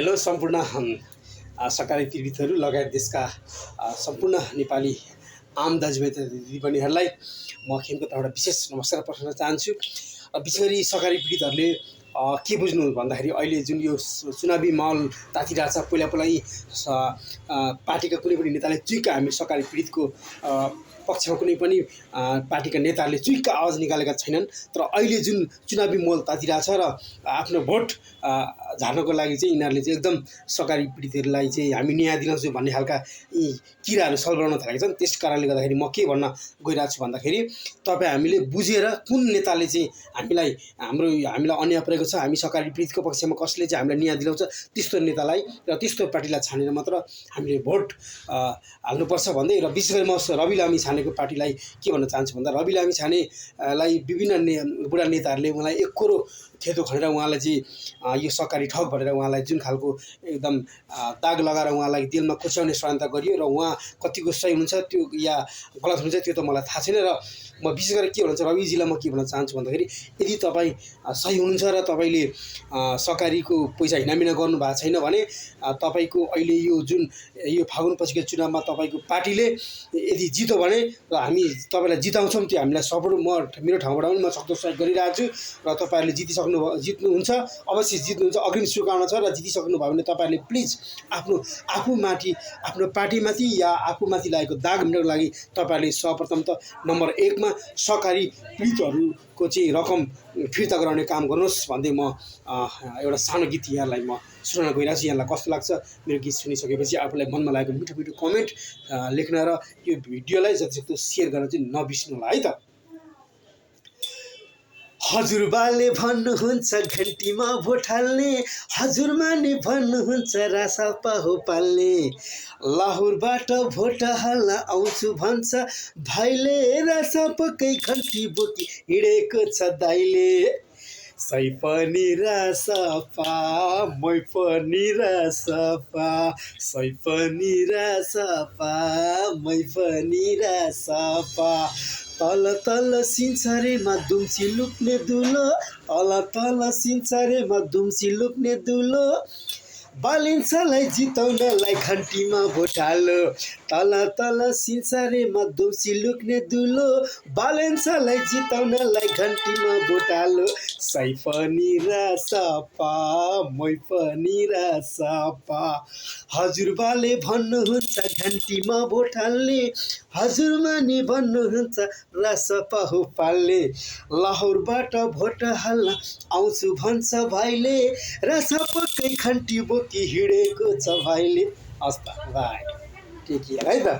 Hello सम्पूर्ण सरकारी पीडितहरू लगायत देशका सम्पूर्ण नेपाली आम दाजुभाइ दिदीबहिनीहरूलाई म खेमको तर्फबाट विशेष नमस्कार पठाउन चाहन्छु। विशेष गरी सरकारी पीडितहरूले के बुझ्नु भन्दाखेरि अहिले जुन यो चुनावी माहौल तातिरहेको छ, पहिला पार्टीका कुनै पनि नेताले चुइक्क हामी सरकारी पीडितको पक्षमा कुनै पनि पार्टीका नेताहरूले चुइक्क आवाज निकालेका छैनन्। तर अहिले जुन चुनावी माहौल तातिरहेको छ र आफ्नो भोट झार्नको लागि चाहिँ यिनीहरूले चाहिँ एकदम सरकारी पीडितहरूलाई चाहिँ हामी न्याय दिलाउँछौँ भन्ने खालका यी किराहरू सल्बाउन थालेका छन्। त्यस कारणले गर्दाखेरि म के भन्न गइरहेको छु भन्दाखेरि तपाईँ हामीले बुझेर कुन नेताले चाहिँ हामीलाई अन्याय परेको छ, हामी सरकारी पीडितको पक्षमा कसले चाहिँ हामीलाई न्याय दिलाउँछ, त्यस्तो नेतालाई र त्यस्तो पार्टीलाई छानेर मात्र हामीले भोट हाल्नुपर्छ भन्दै। र विशेष गरी म रवि लामी छानेको पार्टीलाई के भन्न चाहन्छु भन्दा, रवि लामी छानेलाई विभिन्न बुढा नेताहरूले उहाँलाई एक कोरो खेतो खनेर उहाँलाई चाहिँ यो सरकारी ठग भनेर उहाँलाई जुन खालको एकदम दाग लगाएर उहाँलाई दिलमा कोच्याउने षड्यन्त्र गरियो र उहाँ कतिको सही हुन्छ त्यो या गलत हुन्छ त्यो त मलाई थाहा छैन। र म विशेष गरी के भन्छ रविजीलाई म के भन्न चाहन्छु भन्दाखेरि, यदि तपाईँ सही हुनुहुन्छ र तपाईँले सरकारीको पैसा हिनामिना गर्नु भएको छैन भने तपाईँको अहिले यो फागुन पछिको चुनावमा तपाईँको पार्टीले यदि जित्यो भने र हामी तपाईँलाई जिताउँछौँ, त्यो हामीलाई सपोर्ट मेरो ठाउँबाट पनि म सक्दो सहयोग गरिरहेको छु। र तपाईँहरूले जित्नुहुन्छ, अवश्य जित्नुहुन्छ, अग्रिम शुभकामना छ। र जितिसक्नु भयो भने तपाईँहरूले प्लिज आफ्नो पार्टीमाथि या आफूमाथि लागेको दाग मेटाउनको लागि तपाईँहरूले सर्वप्रथम त नम्बर 1 मा सरकारी पीडितहरूको चाहिँ रकम फिर्ता गराउने काम गर्नुहोस् भन्दै म एउटा सानो गीत यहाँलाई म सुनाउन गइरहेको छु। यहाँलाई कस्तो लाग्छ मेरो गीत सुनिसकेपछि आफूलाई मनमा लागेको मिठो मिठो कमेन्ट लेख्न र यो भिडियोलाई जतिसक्दो सेयर गर्न चाहिँ नबिर्सिनु होला है त। हजुरबाले भन्नुहुन्छ घन्टीमा भोट हाल्ने, हजुरमा नि भन्नुहुन्छ रासपा हो पाल्ने, लाहुरबाट भोट हाल्न आउँछु भन्छ भाइले, रासपाकै घन्टी बोकी हिँडेको छ दाइले। सही पनि रासपा मै पनि रासपा, सही पनि रासपा मै पनि रासपा, तल तल सिन्चरेमा दुम्सी लुक्ने दुलो, तल तल सिन्चरेमा दुम्सी लुक्ने दुलो, बालिन्छलाई जिताउनलाई घन्टीमा भोट हालो, तल तल सिन्चरेमा दुम्सी लुक्ने दुलो, बालिन्छलाई जिताउनलाई घन्टीमा भोट हालो। सही पनि रासपा मै पनि रासपा, हजुरबाले भन्नुहुन्छ घन्टीमा भोट हाल्ने, हजुरमा नि भन्नुहुन्छ रासपा हो पाल्ने, लाहुरबाट भोट हाल्न आउँछु भन्छ भाइले, रासपाकै घन्टी बोकी हिँडेको छ भाइले। हस् त भाइ, के है त।